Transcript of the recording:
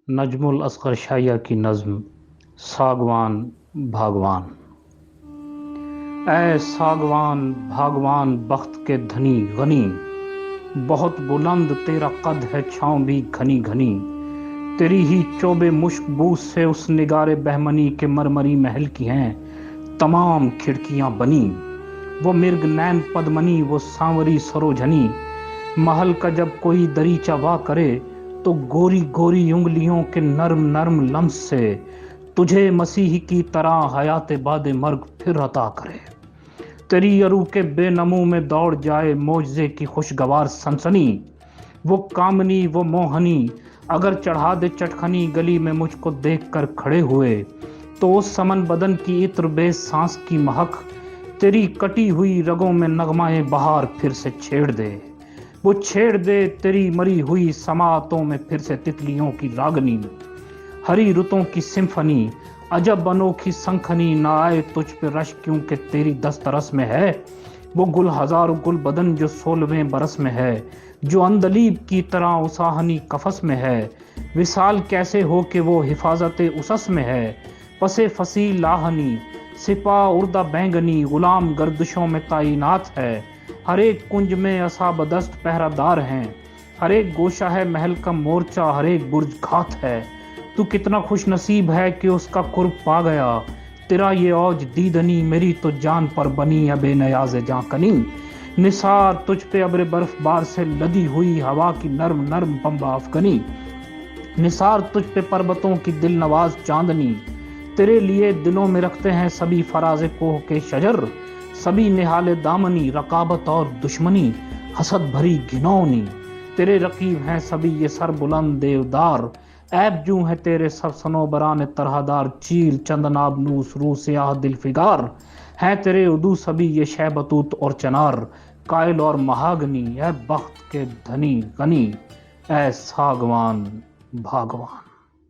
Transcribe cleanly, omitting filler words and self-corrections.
نجم الاصغر شائیہ کی نظم ساگوان بھاگوان۔ اے ساگوان بھاگوان بخت کے دھنی غنی، بہت بلند تیرا قد ہے چھاؤں بھی گھنی گھنی، تیری ہی چوبے مشک بوس سے اس نگار بہمنی کے مرمری محل کی ہیں تمام کھڑکیاں بنی۔ وہ مرگ نین پدمنی، وہ سانوری سروجھنی، محل کا جب کوئی دریچہ وا کرے تو گوری گوری انگلیوں کے نرم نرم لمس سے تجھے مسیح کی طرح حیات بعد مرگ پھر عطا کرے۔ تیری ارو کے بے نمو میں دوڑ جائے معجزے کی خوشگوار سنسنی، وہ کامنی وہ موہنی اگر چڑھا دے چٹخنی گلی میں مجھ کو دیکھ کر کھڑے ہوئے تو اس سمن بدن کی عطر بے سانس کی مہک تیری کٹی ہوئی رگوں میں نغمہ بہار پھر سے چھیڑ دے۔ وہ چھیڑ دے تیری مری ہوئی سماعتوں میں پھر سے تتلیوں کی راگنی، ہری رتوں کی سمفنی، عجب انوکھی سنکھنی نہ آئے تجھ پہ رش کیونکہ تیری دسترس میں ہے وہ گل ہزار گل بدن جو 16ویں برس میں ہے، جو اندلیب کی طرح اساہنی قفس میں ہے۔ وصال کیسے ہو کہ وہ حفاظت اسس میں ہے، پسے فصیل لاہنی سپاہ اردہ بینگنی غلام گردشوں میں تعینات ہے۔ ہر ایک کنج میں اصحاب دست پہرہ دار ہیں، ہر ایک گوشہ ہے محل کا مورچہ، ہر ایک برج گھات ہے۔ تو کتنا خوش نصیب ہے کہ اس کا قرب پا گیا، تیرا یہ اوج دیدنی میری تو جان پر بنی اب نیاز جاں کنی۔ نثار تجھ پہ ابر برف بار سے لدی ہوئی ہوا کی نرم نرم پنبہ افکنی، نثار تجھ پہ پربتوں کی دل نواز چاندنی، تیرے لیے دلوں میں رکھتے ہیں سبھی فراز کوہ کے شجر، سبھی نہال دامنی رقابت اور دشمنی حسد بھری گھنونی، تیرے رقیب ہیں سبھی یہ سر بلند دیودار، عیب جوں ہے تیرے سب صنوبران طرح دار، چیل چندن آبنوس رو سیاہ دل فگار، ہیں تیرے عدو سبھی یہ شہ بطوط اور چنار، قائل اور مہاگنی، اے بخت کے دھنی غنی، اے ساگوان بھاگوان۔